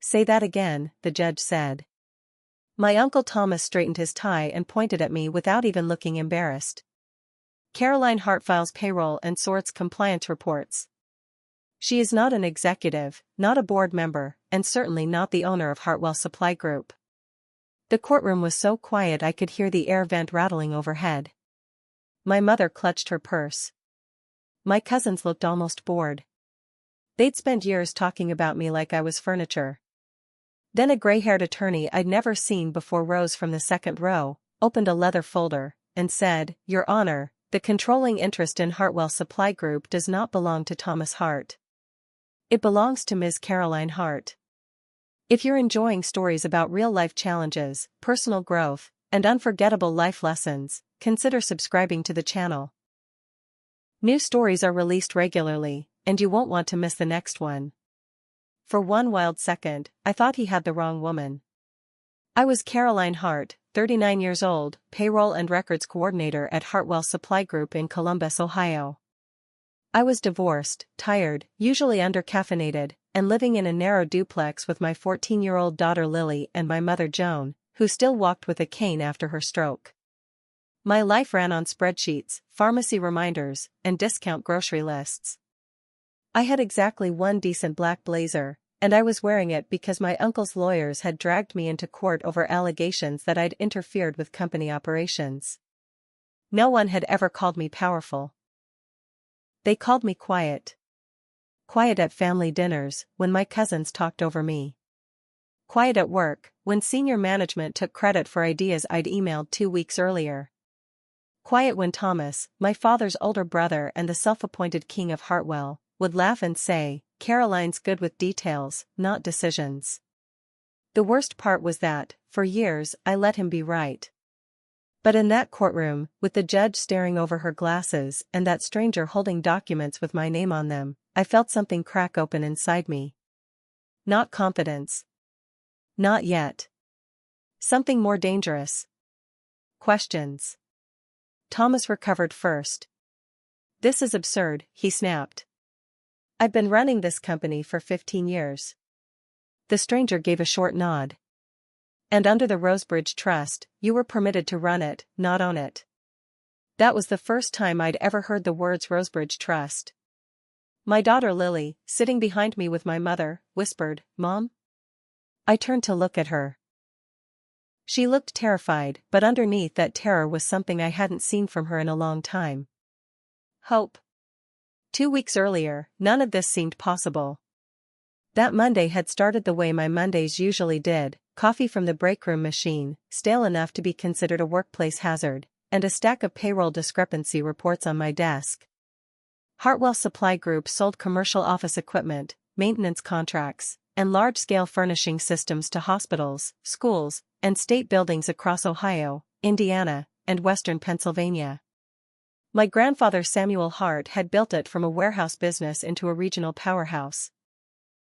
Say that again, the judge said. My Uncle Thomas straightened his tie and pointed at me without even looking embarrassed. Caroline Hart files payroll and sorts compliance reports. She is not an executive, not a board member, and certainly not the owner of Hartwell Supply Group. The courtroom was so quiet I could hear the air vent rattling overhead. My mother clutched her purse. My cousins looked almost bored. They'd spent years talking about me like I was furniture. Then a gray-haired attorney I'd never seen before rose from the second row, opened a leather folder, and said, "Your Honor, the controlling interest in Hartwell Supply Group does not belong to Thomas Hart. It belongs to Ms. Caroline Hart. If you're enjoying stories about real-life challenges, personal growth, and unforgettable life lessons, consider subscribing to the channel. New stories are released regularly, and you won't want to miss the next one." For one wild second, I thought he had the wrong woman. I was Caroline Hart, 39 years old, payroll and records coordinator at Hartwell Supply Group in Columbus, Ohio. I was divorced, tired, usually under-caffeinated, and living in a narrow duplex with my 14-year-old daughter Lily and my mother Joan, who still walked with a cane after her stroke. My life ran on spreadsheets, pharmacy reminders, and discount grocery lists. I had exactly one decent black blazer, and I was wearing it because my uncle's lawyers had dragged me into court over allegations that I'd interfered with company operations. No one had ever called me powerful. They called me quiet. Quiet at family dinners, when my cousins talked over me. Quiet at work, when senior management took credit for ideas I'd emailed 2 weeks earlier. Quiet when Thomas, my father's older brother and the self-appointed king of Hartwell, would laugh and say, "Caroline's good with details, not decisions." The worst part was that, for years, I let him be right. But in that courtroom, with the judge staring over her glasses and that stranger holding documents with my name on them, I felt something crack open inside me. Not confidence. Not yet. Something more dangerous. Questions. Thomas recovered first. "This is absurd," he snapped. "I've been running this company for 15 years. The stranger gave a short nod. "And under the Rosebridge Trust, you were permitted to run it, not own it." That was the first time I'd ever heard the words Rosebridge Trust. My daughter Lily, sitting behind me with my mother, whispered, "Mom?" I turned to look at her. She looked terrified, but underneath that terror was something I hadn't seen from her in a long time. Hope. 2 weeks earlier, none of this seemed possible. That Monday had started the way my Mondays usually did: coffee from the breakroom machine, stale enough to be considered a workplace hazard, and a stack of payroll discrepancy reports on my desk. Hartwell Supply Group sold commercial office equipment, maintenance contracts, and large-scale furnishing systems to hospitals, schools, and state buildings across Ohio, Indiana, and western Pennsylvania. My grandfather Samuel Hart had built it from a warehouse business into a regional powerhouse.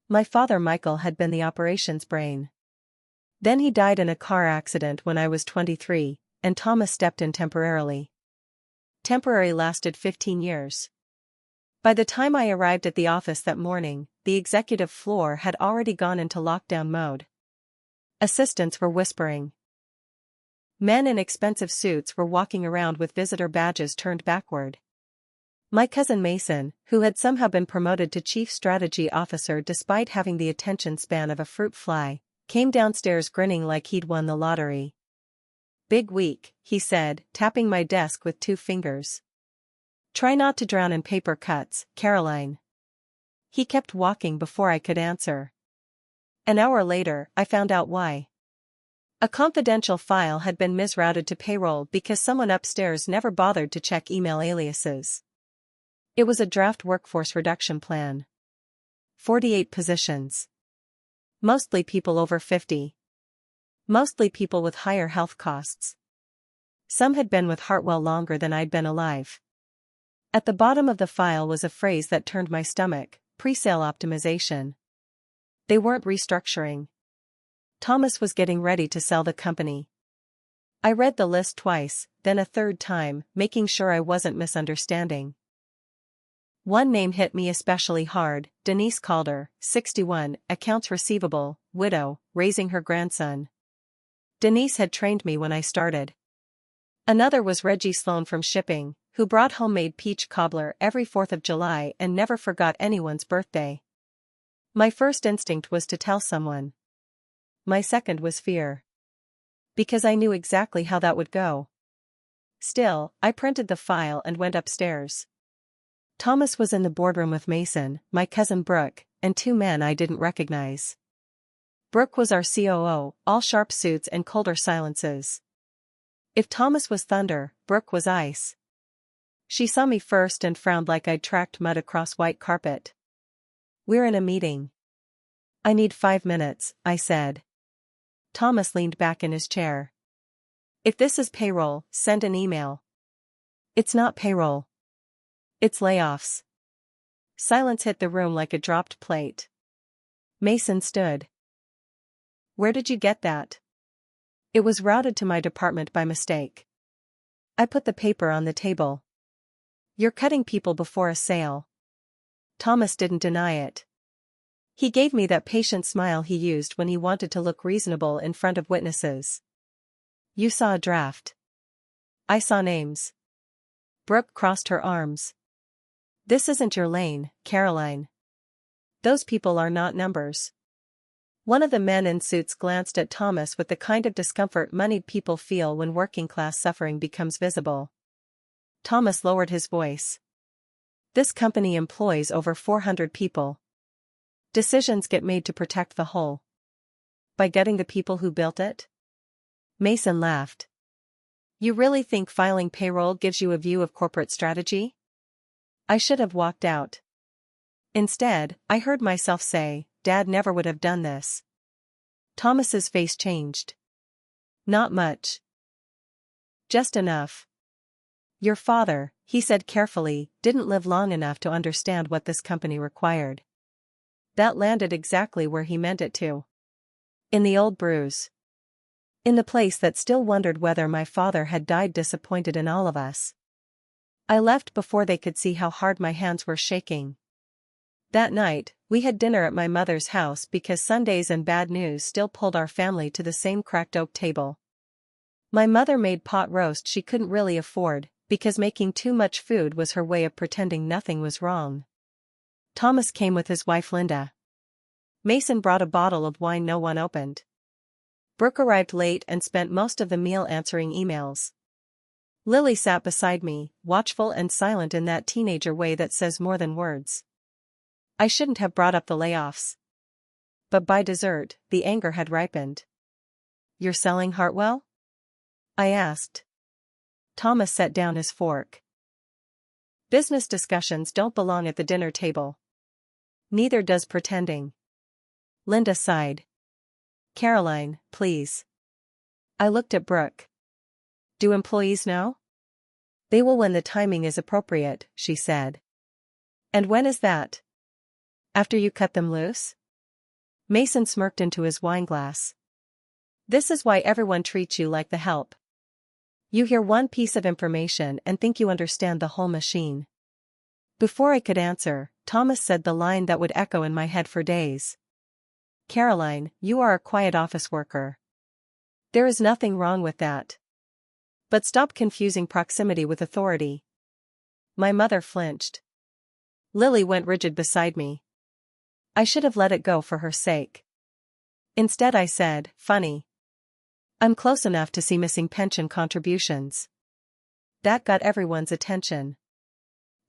My father Michael had been the operations brain. Then he died in a car accident when I was 23, and Thomas stepped in temporarily. Temporary lasted 15 years. By the time I arrived at the office that morning, the executive floor had already gone into lockdown mode. Assistants were whispering. Men in expensive suits were walking around with visitor badges turned backward. My cousin Mason, who had somehow been promoted to chief strategy officer despite having the attention span of a fruit fly, came downstairs grinning like he'd won the lottery. "Big week," he said, tapping my desk with 2 fingers. "Try not to drown in paper cuts, Caroline." He kept walking before I could answer. An hour later, I found out why. A confidential file had been misrouted to payroll because someone upstairs never bothered to check email aliases. It was a draft workforce reduction plan. 48 positions. Mostly people over 50. Mostly people with higher health costs. Some had been with Hartwell longer than I'd been alive. At the bottom of the file was a phrase that turned my stomach: pre-sale optimization. They weren't restructuring. Thomas was getting ready to sell the company. I read the list twice, then a third time, making sure I wasn't misunderstanding. One name hit me especially hard: Denise Calder, 61, accounts receivable, widow, raising her grandson. Denise had trained me when I started. Another was Reggie Sloan from shipping, who brought homemade peach cobbler every 4th of July and never forgot anyone's birthday. My first instinct was to tell someone. My second was fear. Because I knew exactly how that would go. Still, I printed the file and went upstairs. Thomas was in the boardroom with Mason, my cousin Brooke, and 2 men I didn't recognize. Brooke was our COO, all sharp suits and colder silences. If Thomas was thunder, Brooke was ice. She saw me first and frowned like I'd tracked mud across white carpet. "We're in a meeting." "I need 5 minutes," I said. Thomas leaned back in his chair. "If this is payroll, send an email." "It's not payroll. It's layoffs." Silence hit the room like a dropped plate. Mason stood. "Where did you get that?" "It was routed to my department by mistake." I put the paper on the table. "You're cutting people before a sale." Thomas didn't deny it. He gave me that patient smile he used when he wanted to look reasonable in front of witnesses. "You saw a draft." "I saw names." Brooke crossed her arms. "This isn't your lane, Caroline. Those people are not numbers." One of the men in suits glanced at Thomas with the kind of discomfort moneyed people feel when working-class suffering becomes visible. Thomas lowered his voice. "This company employs over 400 people. Decisions get made to protect the whole. By getting the people who built it?" Mason laughed. "You really think filing payroll gives you a view of corporate strategy?" I should have walked out. Instead, I heard myself say, "Dad never would have done this." Thomas's face changed. "Not much. Just enough." "Your father," he said carefully, "didn't live long enough to understand what this company required." That landed exactly where he meant it to. In the old bruise. In the place that still wondered whether my father had died disappointed in all of us. I left before they could see how hard my hands were shaking. That night, we had dinner at my mother's house because Sundays and bad news still pulled our family to the same cracked oak table. My mother made pot roast she couldn't really afford, because making too much food was her way of pretending nothing was wrong. Thomas came with his wife Linda. Mason brought a bottle of wine no one opened. Brooke arrived late and spent most of the meal answering emails. Lily sat beside me, watchful and silent in that teenager way that says more than words. I shouldn't have brought up the layoffs. But by dessert, the anger had ripened. "You're selling Hartwell?" I asked. Thomas set down his fork. "Business discussions don't belong at the dinner table. Neither does pretending." Linda sighed. "Caroline, please." I looked at Brooke. "Do employees know?" "They will when the timing is appropriate," she said. "And when is that?" "After you cut them loose?" Mason smirked into his wineglass. "This is why everyone treats you like the help. You hear one piece of information and think you understand the whole machine." Before I could answer, Thomas said the line that would echo in my head for days. "Caroline, you are a quiet office worker. There is nothing wrong with that. But stop confusing proximity with authority." My mother flinched. Lily went rigid beside me. I should have let it go for her sake. Instead I said, "Funny. I'm close enough to see missing pension contributions." That got everyone's attention.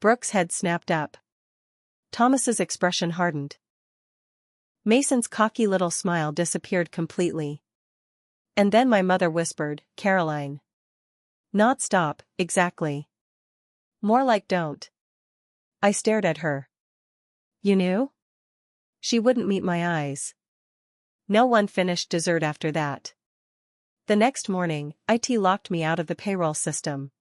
Brooke's head snapped up. Thomas's expression hardened. Mason's cocky little smile disappeared completely. And then my mother whispered, "Caroline. Not stop, exactly. More like don't." I stared at her. "You knew?" She wouldn't meet my eyes. No one finished dessert after that. The next morning, IT locked me out of the payroll system.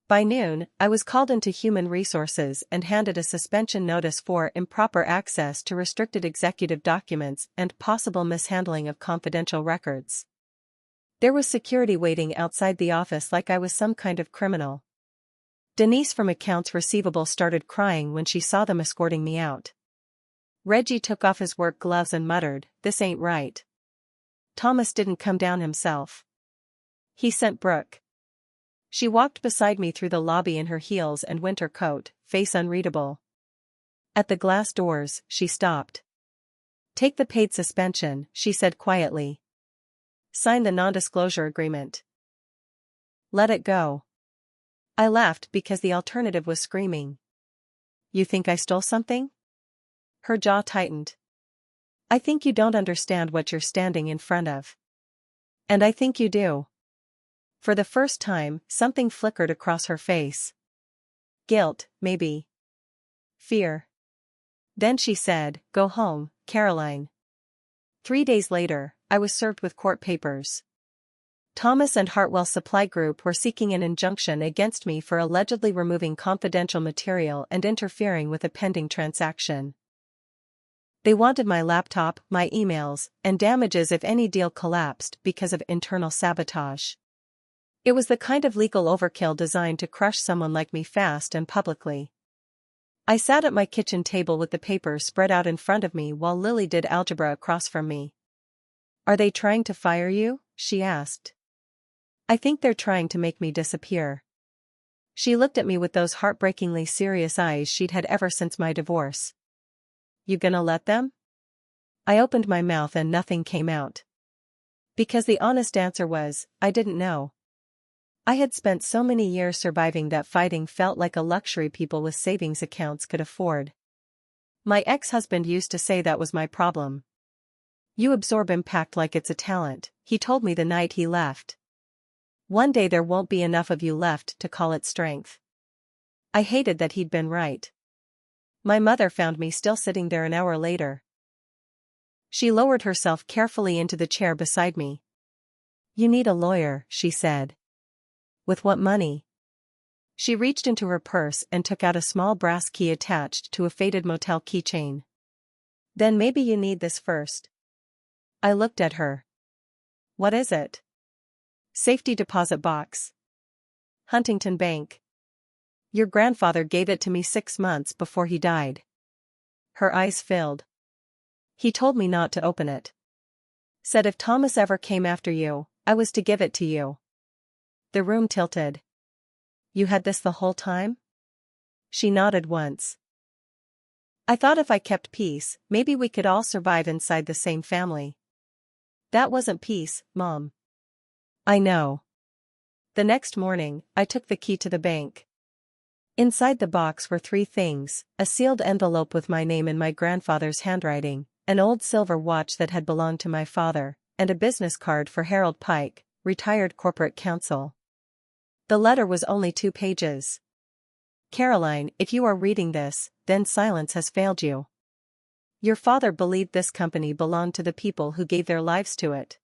By noon, I was called into Human Resources and handed a suspension notice for improper access to restricted executive documents and possible mishandling of confidential records. There was security waiting outside the office like I was some kind of criminal. Denise from Accounts Receivable started crying when she saw them escorting me out. Reggie took off his work gloves and muttered, "This ain't right." Thomas didn't come down himself. He sent Brooke. She walked beside me through the lobby in her heels and winter coat, face unreadable. At the glass doors, she stopped. "Take the paid suspension," she said quietly. "Sign the non-disclosure agreement. Let it go." I laughed because the alternative was screaming. "You think I stole something?" Her jaw tightened. "I think you don't understand what you're standing in front of. And I think you do." For the first time, something flickered across her face. Guilt, maybe. Fear. Then she said, "Go home, Caroline." 3 days later, I was served with court papers. Thomas and Hartwell Supply Group were seeking an injunction against me for allegedly removing confidential material and interfering with a pending transaction. They wanted my laptop, my emails, and damages if any deal collapsed because of internal sabotage. It was the kind of legal overkill designed to crush someone like me fast and publicly. I sat at my kitchen table with the papers spread out in front of me while Lily did algebra across from me. "Are they trying to fire you?" she asked. "I think they're trying to make me disappear." She looked at me with those heartbreakingly serious eyes she'd had ever since my divorce. "You gonna let them?" I opened my mouth and nothing came out. Because the honest answer was, I didn't know. I had spent so many years surviving that fighting felt like a luxury people with savings accounts could afford. My ex-husband used to say that was my problem. "You absorb impact like it's a talent," he told me the night he left. "One day there won't be enough of you left to call it strength." I hated that he'd been right. My mother found me still sitting there an hour later. She lowered herself carefully into the chair beside me. "You need a lawyer," she said. "With what money?" She reached into her purse and took out a small brass key attached to a faded motel keychain. "Then maybe you need this first." I looked at her. "What is it?" "Safety deposit box. Huntington Bank. Your grandfather gave it to me 6 months before he died." Her eyes filled. "He told me not to open it. Said if Thomas ever came after you, I was to give it to you." The room tilted. "You had this the whole time?" She nodded once. "I thought if I kept peace, maybe we could all survive inside the same family." "That wasn't peace, Mom." "I know." The next morning, I took the key to the bank. Inside the box were 3 things: a sealed envelope with my name in my grandfather's handwriting, an old silver watch that had belonged to my father, and a business card for Harold Pike, retired corporate counsel. The letter was only 2 pages. "Caroline, if you are reading this, then silence has failed you. Your father believed this company belonged to the people who gave their lives to it.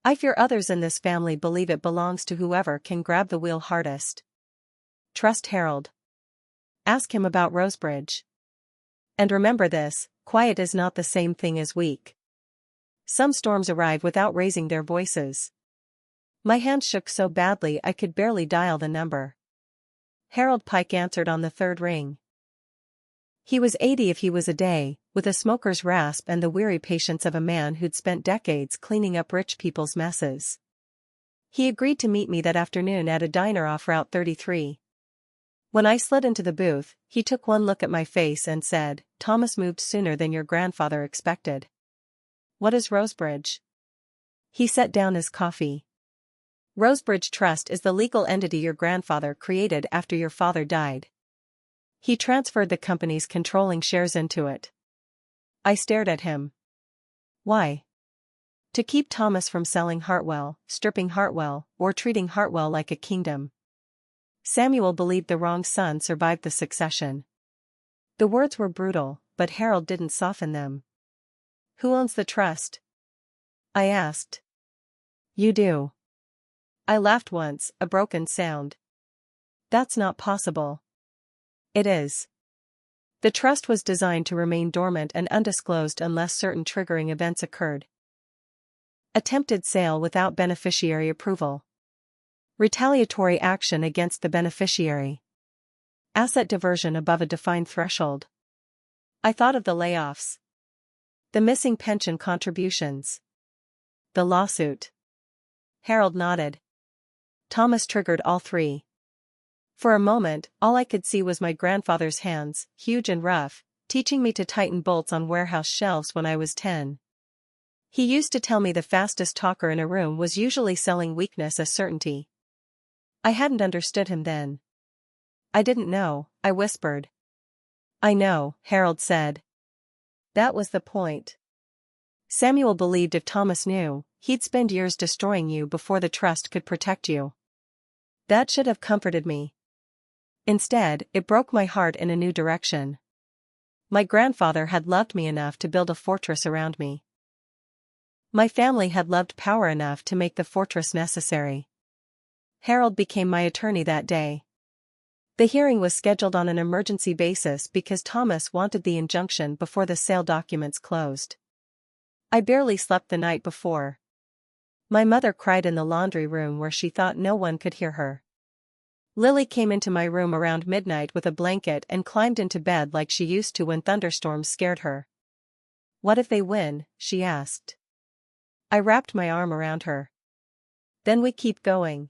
I fear others in this family believe it belongs to whoever can grab the wheel hardest. Trust Harold. Ask him about Rosebridge. And remember this, quiet is not the same thing as weak. Some storms arrive without raising their voices." My hand shook so badly I could barely dial the number. Harold Pike answered on the 3rd ring. He was 80 if he was a day, with a smoker's rasp and the weary patience of a man who'd spent decades cleaning up rich people's messes. He agreed to meet me that afternoon at a diner off Route 33. When I slid into the booth, he took one look at my face and said, "Thomas moved sooner than your grandfather expected. What is Rosebridge?" He set down his coffee. "Rosebridge Trust is the legal entity your grandfather created after your father died. He transferred the company's controlling shares into it." I stared at him. "Why?" "To keep Thomas from selling Hartwell, stripping Hartwell, or treating Hartwell like a kingdom. Samuel believed the wrong son survived the succession." The words were brutal, but Harold didn't soften them. "Who owns the trust?" I asked. "You do." I laughed once, a broken sound. "That's not possible." "It is. The trust was designed to remain dormant and undisclosed unless certain triggering events occurred. Attempted sale without beneficiary approval. Retaliatory action against the beneficiary. Asset diversion above a defined threshold. I thought of the layoffs. The missing pension contributions. The lawsuit. Harold nodded. Thomas triggered all three. For a moment, all I could see was my grandfather's hands, huge and rough, teaching me to tighten bolts on warehouse shelves when I was 10. He used to tell me the fastest talker in a room was usually selling weakness as certainty. I hadn't understood him then. I didn't know, I whispered. I know, Harold said. That was the point. Samuel believed if Thomas knew, he'd spend years destroying you before the trust could protect you. That should have comforted me. Instead, it broke my heart in a new direction. My grandfather had loved me enough to build a fortress around me. My family had loved power enough to make the fortress necessary. Harold became my attorney that day. The hearing was scheduled on an emergency basis because Thomas wanted the injunction before the sale documents closed. I barely slept the night before. My mother cried in the laundry room where she thought no one could hear her. Lily came into my room around midnight with a blanket and climbed into bed like she used to when thunderstorms scared her. What if they win? She asked. I wrapped my arm around her. Then we keep going.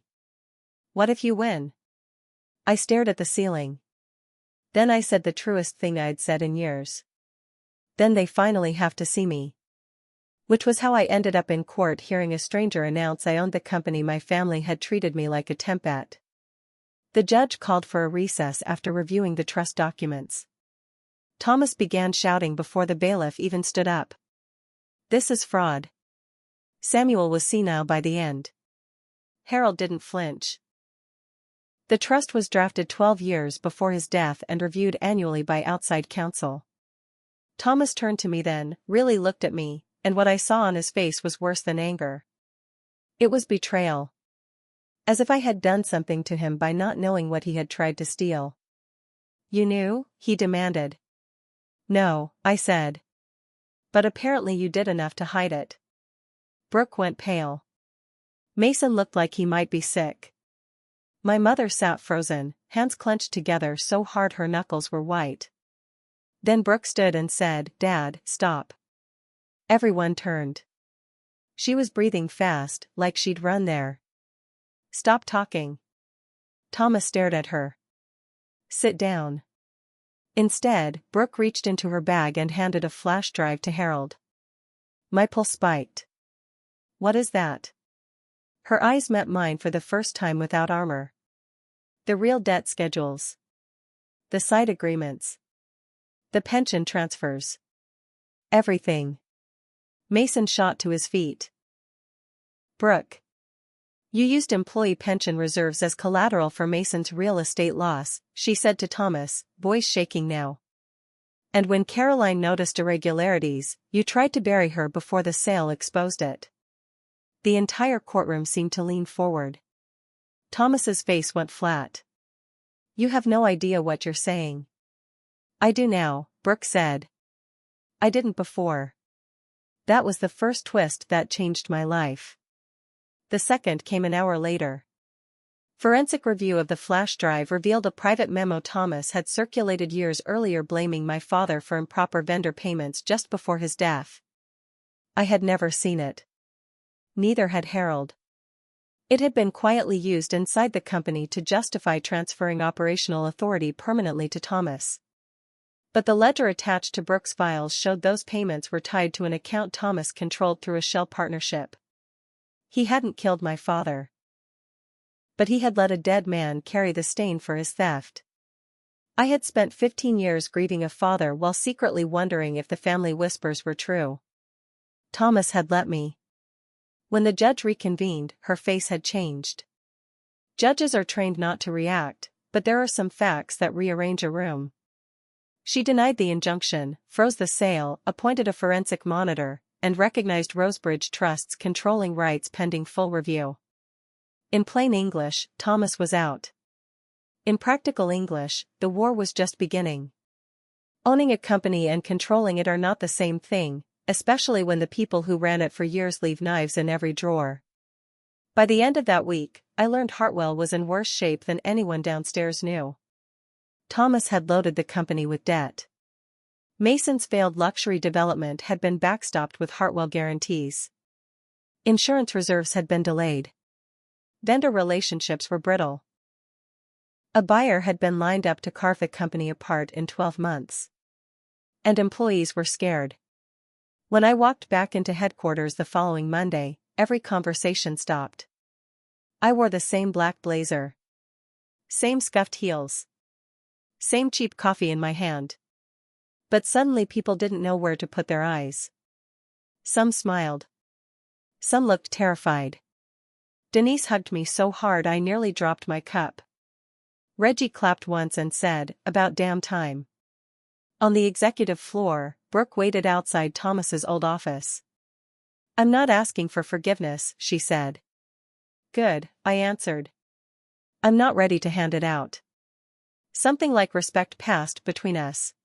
What if you win? I stared at the ceiling. Then I said the truest thing I'd said in years. Then they finally have to see me. Which was how I ended up in court hearing a stranger announce I owned the company my family had treated me like a tempat. The judge called for a recess after reviewing the trust documents. Thomas began shouting before the bailiff even stood up. This is fraud. Samuel was senile by the end. Harold didn't flinch. The trust was drafted 12 years before his death and reviewed annually by outside counsel. Thomas turned to me then, really looked at me, and what I saw on his face was worse than anger. It was betrayal. As if I had done something to him by not knowing what he had tried to steal. You knew? He demanded. No, I said. But apparently you did enough to hide it. Brooke went pale. Mason looked like he might be sick. My mother sat frozen, hands clenched together so hard her knuckles were white. Then Brooke stood and said, Dad, stop. Everyone turned. She was breathing fast, like she'd run there. Stop talking. Thomas stared at her. Sit down. Instead, Brooke reached into her bag and handed a flash drive to Harold. My pulse spiked. What is that? Her eyes met mine for the first time without armor. The real debt schedules. The side agreements. The pension transfers. Everything. Mason shot to his feet. Brooke. You used employee pension reserves as collateral for Mason's real estate loss, she said to Thomas, voice shaking now. And when Caroline noticed irregularities, you tried to bury her before the sale exposed it. The entire courtroom seemed to lean forward. Thomas's face went flat. You have no idea what you're saying. I do now, Brooke said. I didn't before. That was the first twist that changed my life. The second came an hour later. Forensic review of the flash drive revealed a private memo Thomas had circulated years earlier blaming my father for improper vendor payments just before his death. I had never seen it. Neither had Harold. It had been quietly used inside the company to justify transferring operational authority permanently to Thomas. But the ledger attached to Brooke's files showed those payments were tied to an account Thomas controlled through a shell partnership. He hadn't killed my father. But he had let a dead man carry the stain for his theft. I had spent 15 years grieving a father while secretly wondering if the family whispers were true. Thomas had let me. When the judge reconvened, her face had changed. Judges are trained not to react, but there are some facts that rearrange a room. She denied the injunction, froze the sale, appointed a forensic monitor, and recognized Rosebridge Trust's controlling rights pending full review. In plain English, Thomas was out. In practical English, the war was just beginning. Owning a company and controlling it are not the same thing, especially when the people who ran it for years leave knives in every drawer. By the end of that week, I learned Hartwell was in worse shape than anyone downstairs knew. Thomas had loaded the company with debt. Mason's failed luxury development had been backstopped with Hartwell guarantees. Insurance reserves had been delayed. Vendor relationships were brittle. A buyer had been lined up to carve the company apart in 12 months. And employees were scared. When I walked back into headquarters the following Monday, every conversation stopped. I wore the same black blazer. Same scuffed heels. Same cheap coffee in my hand. But suddenly people didn't know where to put their eyes. Some smiled. Some looked terrified. Denise hugged me so hard I nearly dropped my cup. Reggie clapped once and said, "About damn time." On the executive floor, Brooke waited outside Thomas's old office. "I'm not asking for forgiveness," she said. "Good," I answered. "I'm not ready to hand it out." Something like respect passed between us.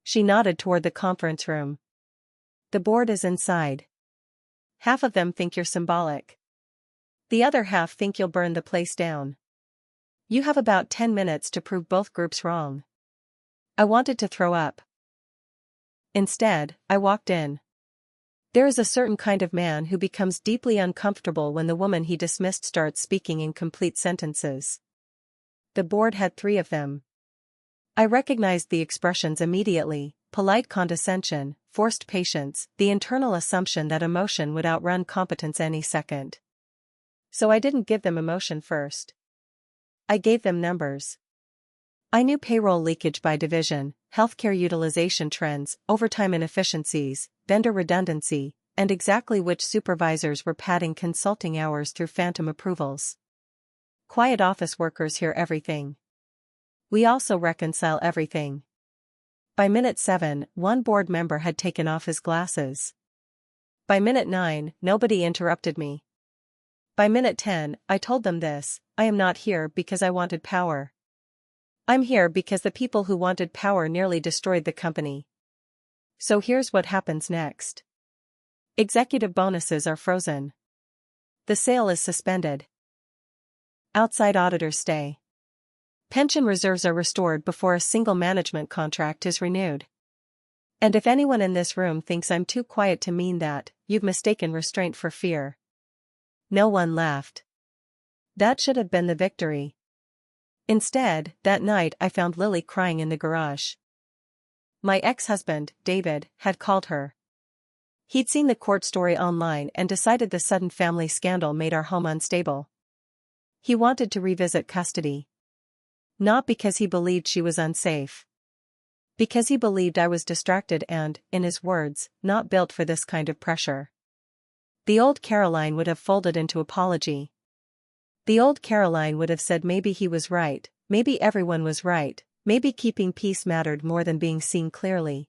She nodded toward the conference room. "The board is inside. Half of them think you're symbolic. The other half think you'll burn the place down. You have about 10 minutes to prove both groups wrong." I wanted to throw up. Instead, I walked in. There is a certain kind of man who becomes deeply uncomfortable when the woman he dismissed starts speaking in complete sentences. The board had 3 of them. I recognized the expressions immediately: polite condescension, forced patience, the internal assumption that emotion would outrun competence any second. So I didn't give them emotion first. I gave them numbers. I knew payroll leakage by division, healthcare utilization trends, overtime inefficiencies, vendor redundancy, and exactly which supervisors were padding consulting hours through phantom approvals. Quiet office workers hear everything. We also reconcile everything. By minute 7, one board member had taken off his glasses. By minute 9, nobody interrupted me. By minute 10, I told them this: I am not here because I wanted power. I'm here because the people who wanted power nearly destroyed the company. So here's what happens next. Executive bonuses are frozen. The sale is suspended. Outside auditors stay. Pension reserves are restored before a single management contract is renewed. And if anyone in this room thinks I'm too quiet to mean that, you've mistaken restraint for fear. No one laughed. That should have been the victory. Instead, that night I found Lily crying in the garage. My ex-husband, David, had called her. He'd seen the court story online and decided the sudden family scandal made our home unstable. He wanted to revisit custody. Not because he believed she was unsafe. Because he believed I was distracted and, in his words, not built for this kind of pressure. The old Caroline would have folded into apology. The old Caroline would have said maybe he was right, maybe everyone was right, maybe keeping peace mattered more than being seen clearly.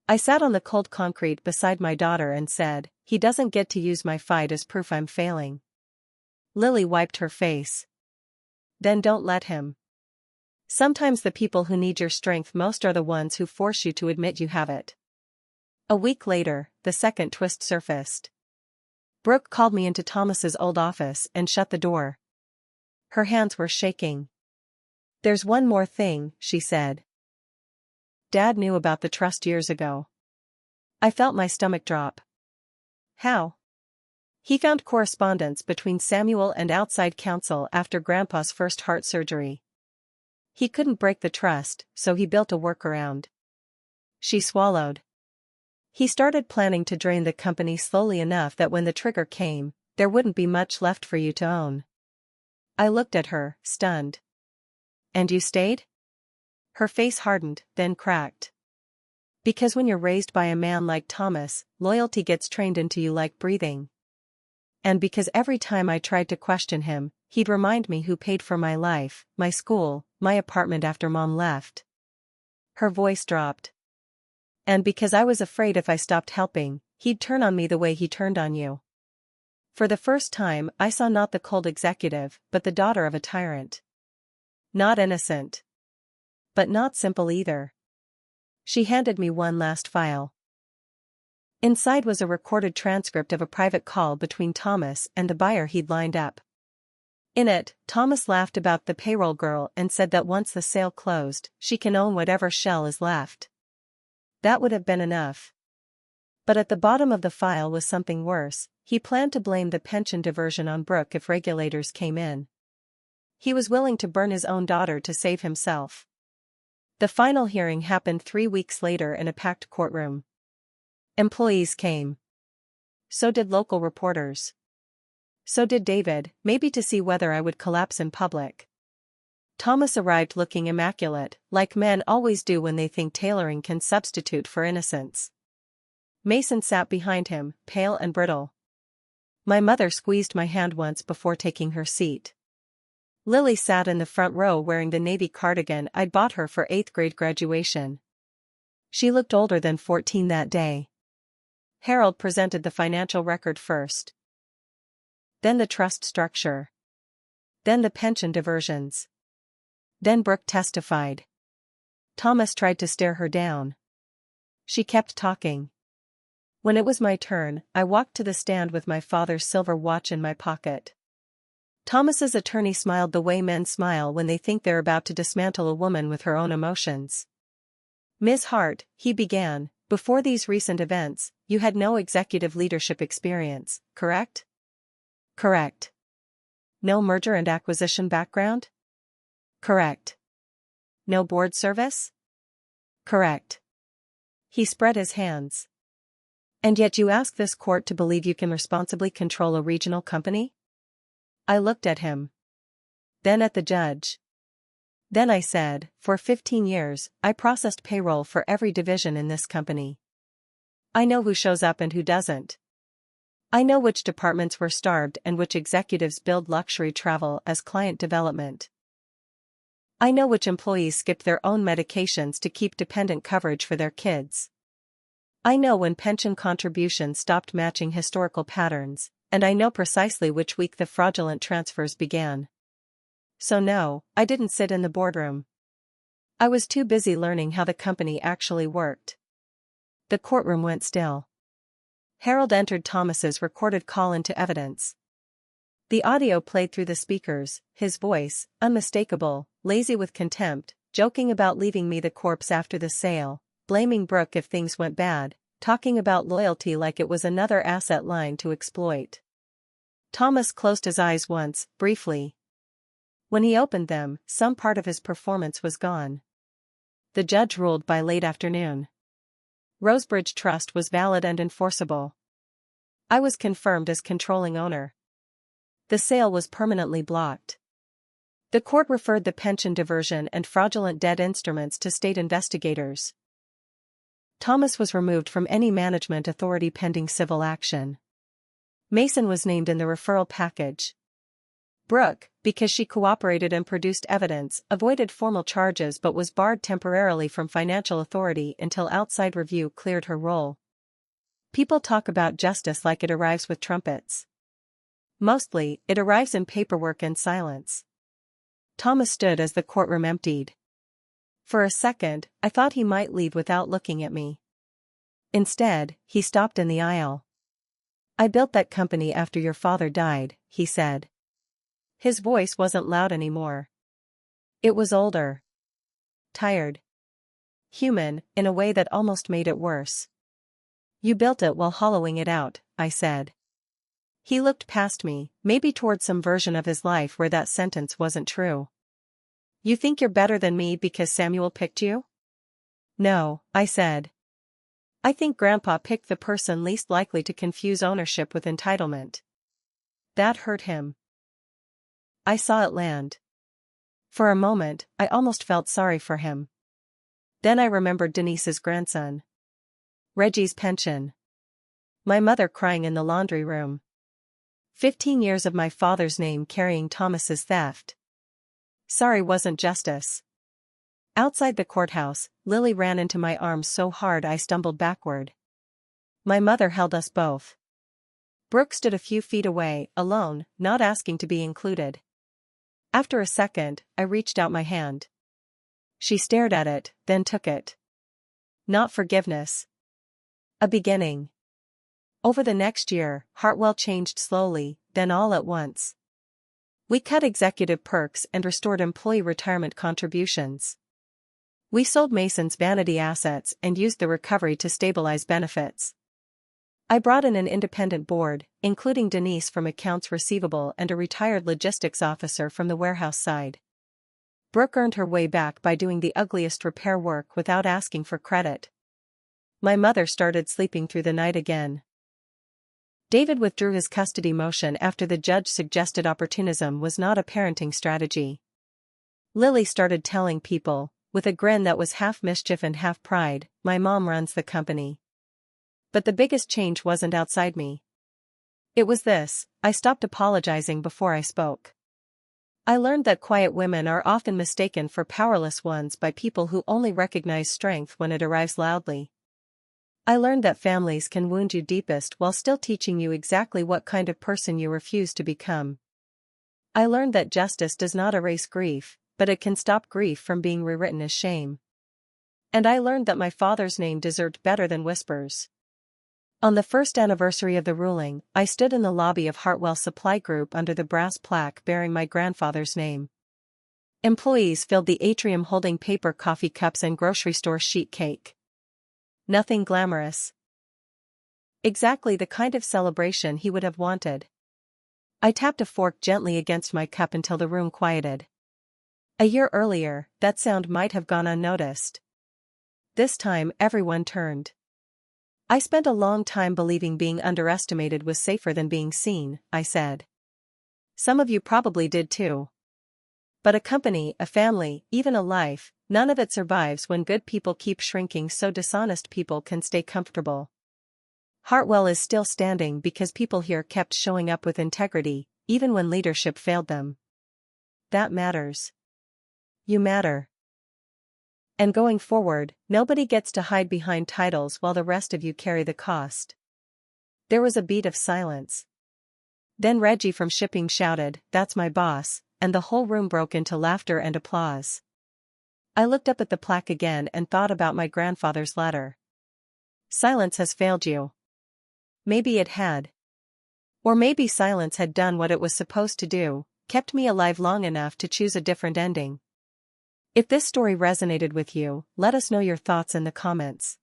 I sat on the cold concrete beside my daughter and said, "He doesn't get to use my fight as proof I'm failing." Lily wiped her face. "Then don't let him. Sometimes the people who need your strength most are the ones who force you to admit you have it." A week later, the second twist surfaced. Brooke called me into Thomas's old office and shut the door. Her hands were shaking. "There's one more thing," she said. "Dad knew about the trust years ago." I felt my stomach drop. "How?" "He found correspondence between Samuel and outside counsel after Grandpa's first heart surgery. He couldn't break the trust, so he built a workaround." She swallowed. "He started planning to drain the company slowly enough that when the trigger came, there wouldn't be much left for you to own." I looked at her, stunned. "And you stayed?" Her face hardened, then cracked. "Because when you're raised by a man like Thomas, loyalty gets trained into you like breathing. And because every time I tried to question him, he'd remind me who paid for my life, my school, my apartment after Mom left." Her voice dropped. "And because I was afraid if I stopped helping, he'd turn on me the way he turned on you." For the first time, I saw not the cold executive, but the daughter of a tyrant. Not innocent. But not simple either. She handed me one last file. Inside was a recorded transcript of a private call between Thomas and the buyer he'd lined up. In it, Thomas laughed about the payroll girl and said that once the sale closed, she can own whatever shell is left. That would have been enough. But at the bottom of the file was something worse. He planned to blame the pension diversion on Brooke if regulators came in. He was willing to burn his own daughter to save himself. The final hearing happened 3 weeks later in a packed courtroom. Employees came. So did local reporters. So did David, maybe to see whether I would collapse in public. Thomas arrived looking immaculate, like men always do when they think tailoring can substitute for innocence. Mason sat behind him, pale and brittle. My mother squeezed my hand once before taking her seat. Lily sat in the front row wearing the navy cardigan I'd bought her for 8th grade graduation. She looked older than 14 that day. Harold presented the financial record first. Then the trust structure. Then the pension diversions. Then Brooke testified. Thomas tried to stare her down. She kept talking. When it was my turn, I walked to the stand with my father's silver watch in my pocket. Thomas's attorney smiled the way men smile when they think they're about to dismantle a woman with her own emotions. Ms. Hart, he began, before these recent events, you had no executive leadership experience, correct? Correct. No merger and acquisition background? Correct. No board service? Correct. He spread his hands. And yet you ask this court to believe you can responsibly control a regional company? I looked at him. Then at the judge. Then I said, for 15 years, I processed payroll for every division in this company. I know who shows up and who doesn't. I know which departments were starved and which executives billed luxury travel as client development. I know which employees skipped their own medications to keep dependent coverage for their kids. I know when pension contributions stopped matching historical patterns, and I know precisely which week the fraudulent transfers began. So no, I didn't sit in the boardroom. I was too busy learning how the company actually worked. The courtroom went still. Harold entered Thomas's recorded call into evidence. The audio played through the speakers, his voice, unmistakable, lazy with contempt, joking about leaving me the corpse after the sale, blaming Brooke if things went bad, talking about loyalty like it was another asset line to exploit. Thomas closed his eyes once, briefly. When he opened them, some part of his performance was gone. The judge ruled by late afternoon. Rosebridge Trust was valid and enforceable. I was confirmed as controlling owner. The sale was permanently blocked. The court referred the pension diversion and fraudulent debt instruments to state investigators. Thomas was removed from any management authority pending civil action. Mason was named in the referral package. Brooke, because she cooperated and produced evidence, avoided formal charges but was barred temporarily from financial authority until outside review cleared her role. People talk about justice like it arrives with trumpets. Mostly, it arrives in paperwork and silence. Thomas stood as the courtroom emptied. For a second, I thought he might leave without looking at me. Instead, he stopped in the aisle. I built that company after your father died, he said. His voice wasn't loud anymore. It was older. Tired. Human, in a way that almost made it worse. You built it while hollowing it out, I said. He looked past me, maybe toward some version of his life where that sentence wasn't true. You think you're better than me because Samuel picked you? No, I said. I think Grandpa picked the person least likely to confuse ownership with entitlement. That hurt him. I saw it land. For a moment, I almost felt sorry for him. Then I remembered Denise's grandson. Reggie's pension. My mother crying in the laundry room. 15 years of my father's name carrying Thomas's theft. Sorry wasn't justice. Outside the courthouse, Lily ran into my arms so hard I stumbled backward. My mother held us both. Brooke stood a few feet away, alone, not asking to be included. After a second, I reached out my hand. She stared at it, then took it. Not forgiveness. A beginning. Over the next year, Hartwell changed slowly, then all at once. We cut executive perks and restored employee retirement contributions. We sold Mason's vanity assets and used the recovery to stabilize benefits. I brought in an independent board, including Denise from accounts receivable and a retired logistics officer from the warehouse side. Brooke earned her way back by doing the ugliest repair work without asking for credit. My mother started sleeping through the night again. David withdrew his custody motion after the judge suggested opportunism was not a parenting strategy. Lily started telling people, with a grin that was half mischief and half pride, my mom runs the company. But the biggest change wasn't outside me. It was this: I stopped apologizing before I spoke. I learned that quiet women are often mistaken for powerless ones by people who only recognize strength when it arrives loudly. I learned that families can wound you deepest while still teaching you exactly what kind of person you refuse to become. I learned that justice does not erase grief, but it can stop grief from being rewritten as shame. And I learned that my father's name deserved better than whispers. On the first anniversary of the ruling, I stood in the lobby of Hartwell Supply Group under the brass plaque bearing my grandfather's name. Employees filled the atrium holding paper coffee cups and grocery store sheet cake. Nothing glamorous. Exactly the kind of celebration he would have wanted. I tapped a fork gently against my cup until the room quieted. A year earlier, that sound might have gone unnoticed. This time everyone turned. I spent a long time believing being underestimated was safer than being seen, I said. Some of you probably did too. But a company, a family, even a life, none of it survives when good people keep shrinking so dishonest people can stay comfortable. Hartwell is still standing because people here kept showing up with integrity, even when leadership failed them. That matters. You matter. And going forward, nobody gets to hide behind titles while the rest of you carry the cost. There was a beat of silence. Then Reggie from shipping shouted, "That's my boss," and the whole room broke into laughter and applause. I looked up at the plaque again and thought about my grandfather's letter. Silence has failed you. Maybe it had. Or maybe silence had done what it was supposed to do, kept me alive long enough to choose a different ending. If this story resonated with you, let us know your thoughts in the comments.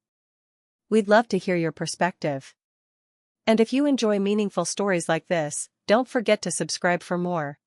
We'd love to hear your perspective. And if you enjoy meaningful stories like this, don't forget to subscribe for more.